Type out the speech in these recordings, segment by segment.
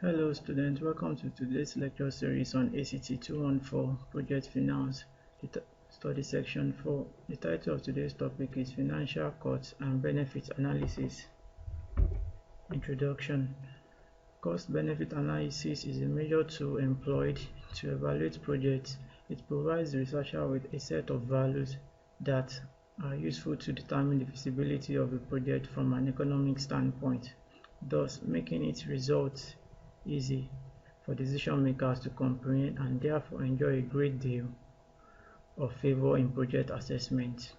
Hello students, welcome to today's lecture series on ACT 214 Project Finance, study section 4. The title of today's topic is Financial Costs and Benefit Analysis. Introduction. Cost-benefit analysis is a major tool employed to evaluate projects. It provides the researcher with a set of values that are useful to determine the feasibility of a project from an economic standpoint, thus making its results easy for decision makers to comprehend and therefore enjoy a great deal of favor in project assessment.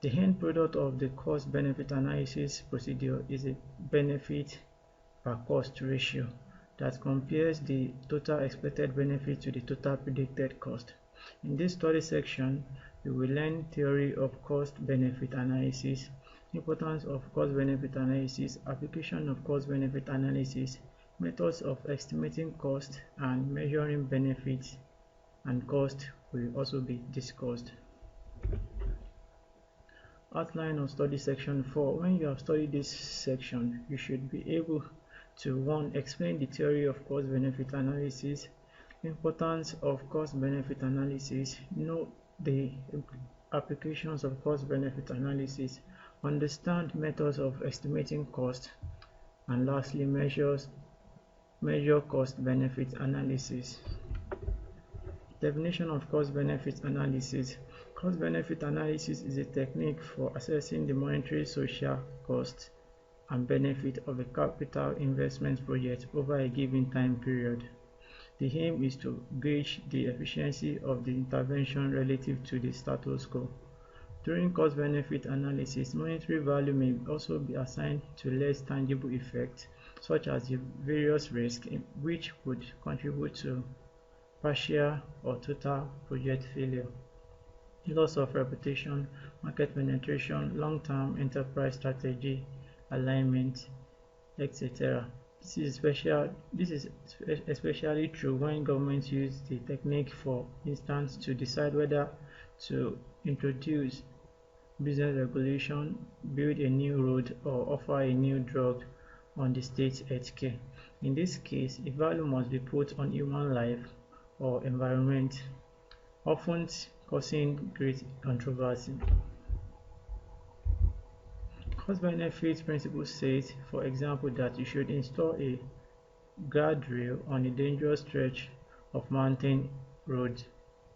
The end product of the cost-benefit analysis procedure is a benefit per cost ratio that compares the total expected benefit to the total predicted cost. In this study section, we will learn theory of cost-benefit analysis, importance of cost-benefit analysis, application of cost-benefit analysis, methods of estimating cost, and measuring benefits and cost will also be discussed. Outline of study section 4. When you have studied this section, you should be able to 1. Explain the theory of cost-benefit analysis, importance of cost-benefit analysis, know the applications of cost-benefit analysis, understand methods of estimating cost, and lastly measure cost-benefit analysis. Definition of cost-benefit analysis. Cost-benefit analysis is a technique for assessing the monetary, social cost and benefit of a capital investment project over a given time period. The aim is to gauge the efficiency of the intervention relative to the status quo. During cost-benefit analysis, monetary value may also be assigned to less tangible effects, such as the various risks which would contribute to partial or total project failure, loss of reputation, market penetration, long-term enterprise strategy, alignment, etc. This is especially true when governments use the technique, for instance, to decide whether to introduce business regulation, build a new road, or offer a new drug on the state's healthcare. In this case, a value must be put on human life or environment, often causing great controversy. Cost-benefit principle says, for example, that you should install a guardrail on a dangerous stretch of mountain road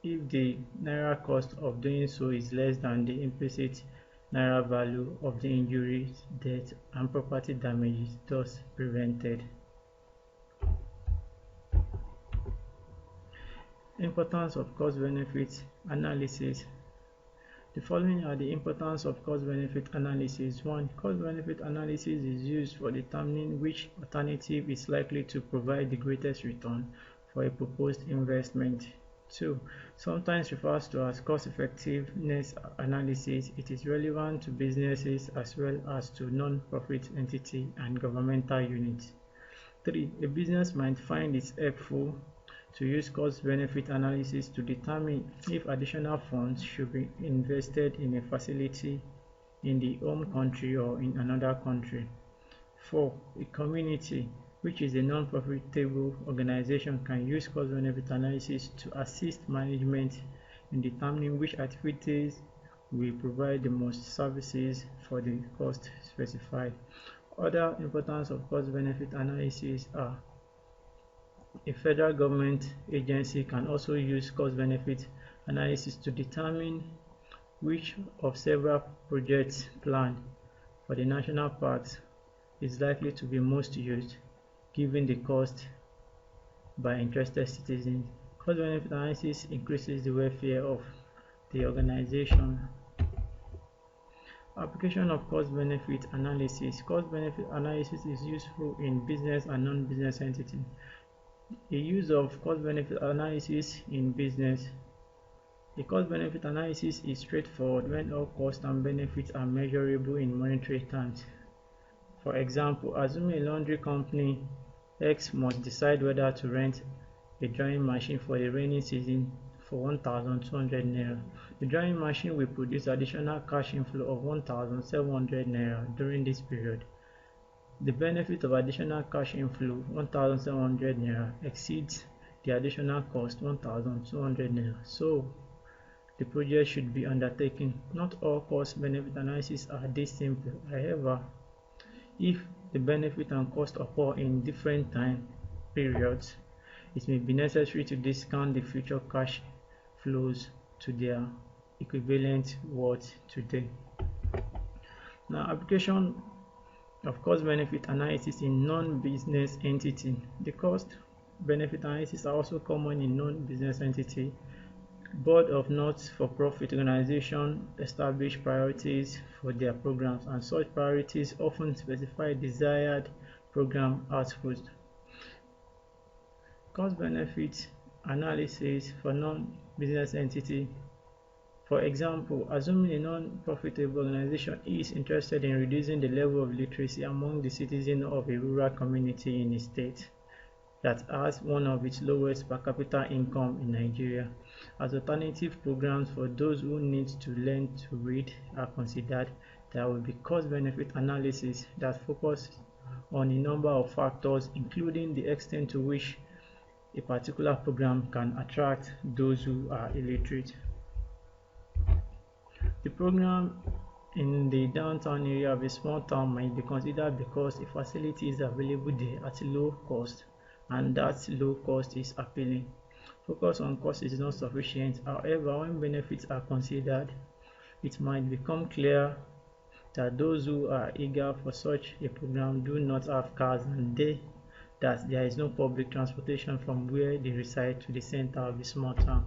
if the naira cost of doing so is less than the implicit naira value of the injuries, death, and property damages thus prevented. Importance of cost-benefit analysis. The following are the importance of cost-benefit analysis. 1. Cost-benefit analysis is used for determining which alternative is likely to provide the greatest return for a proposed investment. 2. Sometimes referred to as cost-effectiveness analysis. It is relevant to businesses as well as to non-profit entities and governmental units. 3. A business might find it helpful to use cost-benefit analysis to determine if additional funds should be invested in a facility in the home country or in another country. 4. A community, which is a non-profitable organization, can use cost-benefit analysis to assist management in determining which activities will provide the most services for the cost specified. Other importance of cost-benefit analysis are: a federal government agency can also use cost-benefit analysis to determine which of several projects planned for the national parks is likely to be most used, given the cost by interested citizens. Cost-benefit analysis increases the welfare of the organization. Application of cost-benefit analysis. Cost-benefit analysis is useful in business and non-business entities. The use of cost-benefit analysis in business. The cost-benefit analysis is straightforward when all costs and benefits are measurable in monetary terms. For example, assume a laundry company X must decide whether to rent a drying machine for the rainy season for 1,200 naira. The drying machine will produce additional cash inflow of 1,700 naira during this period. The benefit of additional cash inflow 1,700 naira exceeds the additional cost 1,200 naira, so the project should be undertaken. Not all cost-benefit analyses are this simple. However, if the benefit and cost occur in different time periods, it may be necessary to discount the future cash flows to their equivalent worth today. Now, application of cost-benefit analysis in non-business entity. The cost-benefit analysis are also common in non-business entity. Board of not-for-profit organizations establish priorities for their programs, and such priorities often specify desired program output. Cost-benefit analysis for non-business entity. For example, assuming a non-profitable organization is interested in reducing the level of literacy among the citizens of a rural community in a state that has one of its lowest per capita income in Nigeria. As alternative programs for those who need to learn to read are considered, there will be cost-benefit analysis that focus on a number of factors, including the extent to which a particular program can attract those who are illiterate. The program in the downtown area of a small town might be considered because a facility is available there at a low cost, and that low cost is appealing. Focus on cost is not sufficient. However, when benefits are considered, it might become clear that those who are eager for such a program do not have cars, and that there is no public transportation from where they reside to the center of the small town.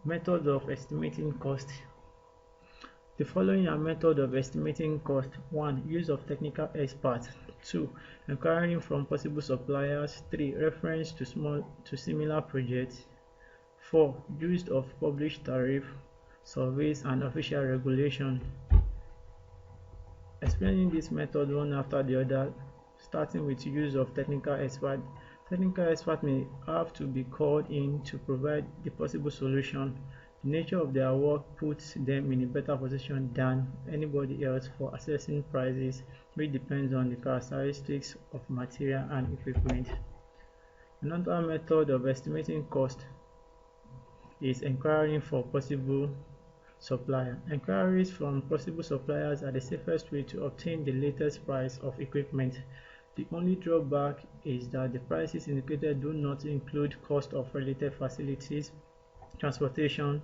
Method of estimating cost. The following are methods of estimating cost. 1. Use of technical experts. 2. Inquiring from possible suppliers. 3. Reference to similar projects. 4. Use of published tariff, surveys, and official regulation. Explaining this method one after the other, starting with use of technical expert. Technical experts may have to be called in to provide the possible solution. The nature of their work puts them in a better position than anybody else for assessing prices, which depends on the characteristics of material and equipment. Another method of estimating cost is inquiring for possible supplier. Inquiries from possible suppliers are the safest way to obtain the latest price of equipment. The only drawback is that the prices indicated do not include cost of related facilities, transportation,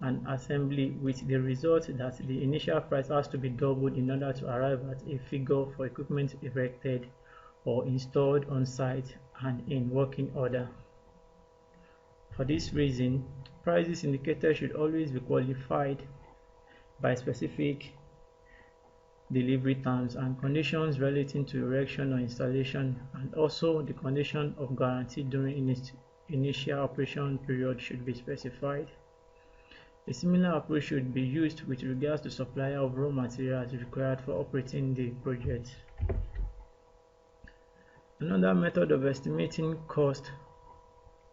and assembly, with the result that the initial price has to be doubled in order to arrive at a figure for equipment erected or installed on site and in working order. For this reason, prices indicated should always be qualified by specific delivery terms and conditions relating to erection or installation, and also the condition of guarantee during initial operation period should be specified. A similar approach should be used with regards to supplier of raw materials required for operating the project. Another method of estimating cost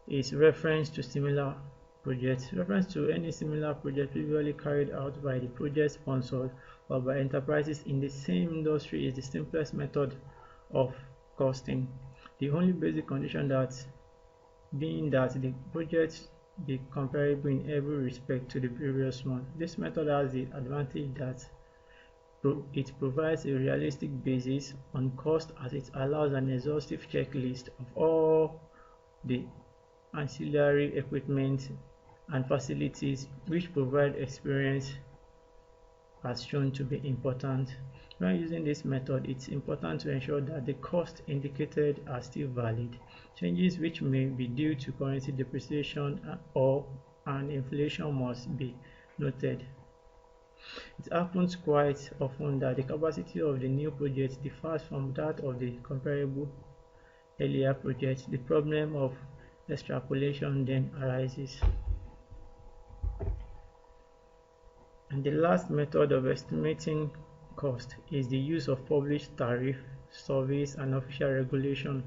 is reference to similar projects. Reference to any similar project previously carried out by the project sponsor or by enterprises in the same industry is the simplest method of costing. The only basic condition being that the project be comparable in every respect to the previous one. This method has the advantage that it provides a realistic basis on cost, as it allows an exhaustive checklist of all the ancillary equipment and facilities which provide experience as shown to be important. When using this method, it's important to ensure that the costs indicated are still valid. Changes which may be due to currency depreciation or an inflation must be noted. It happens quite often that the capacity of the new project differs from that of the comparable earlier project. The problem of extrapolation then arises. And the last method of estimating cost is the use of published tariff, surveys, and official regulation.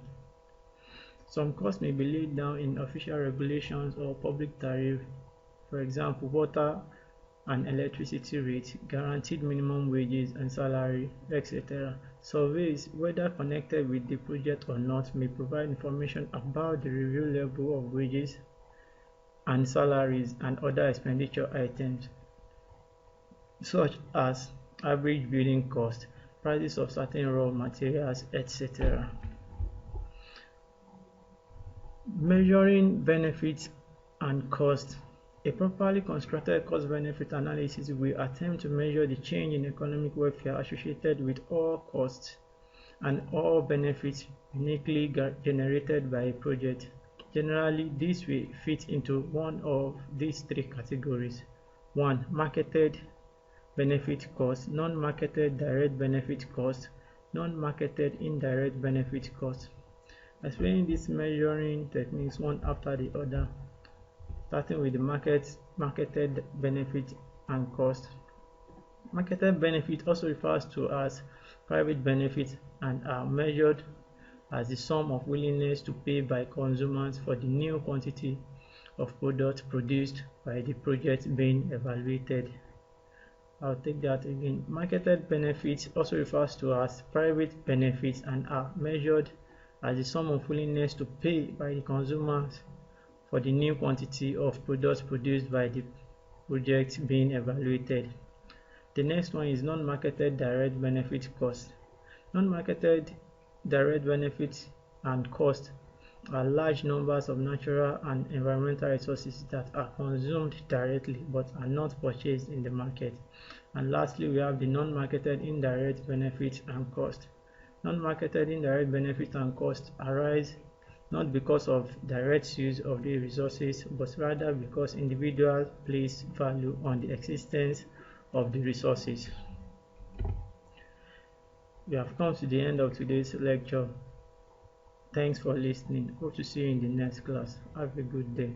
Some costs may be laid down in official regulations or public tariff. For example, water and electricity rate, guaranteed minimum wages and salary, etc. Surveys, whether connected with the project or not, may provide information about the review level of wages and salaries and other expenditure items, such as average building cost, prices of certain raw materials, etc. Measuring benefits and cost. A properly constructed cost-benefit analysis will attempt to measure the change in economic welfare associated with all costs and all benefits uniquely generated by a project. Generally, this will fit into one of these three categories. 1. Marketed benefit cost, non-marketed direct benefit cost, non-marketed indirect benefit cost. Explaining these measuring techniques one after the other, starting with the marketed benefit and cost. Marketed benefit also refers to as private benefits and are measured as the sum of willingness to pay by consumers for the new quantity of products produced by the project being evaluated. I'll take that again. Marketed benefits also refers to as private benefits and are measured as the sum of willingness to pay by the consumers for the new quantity of products produced by the project being evaluated. The next one is non-marketed direct benefit cost. Non-marketed direct benefits and cost are large numbers of natural and environmental resources that are consumed directly but are not purchased in the market. And lastly, we have the non-marketed indirect benefits and cost. Non-marketed indirect benefits and costs arise not because of direct use of the resources, but rather because individuals place value on the existence of the resources. We have come to the end of today's lecture. Thanks for listening. Hope to see you in the next class. Have a good day.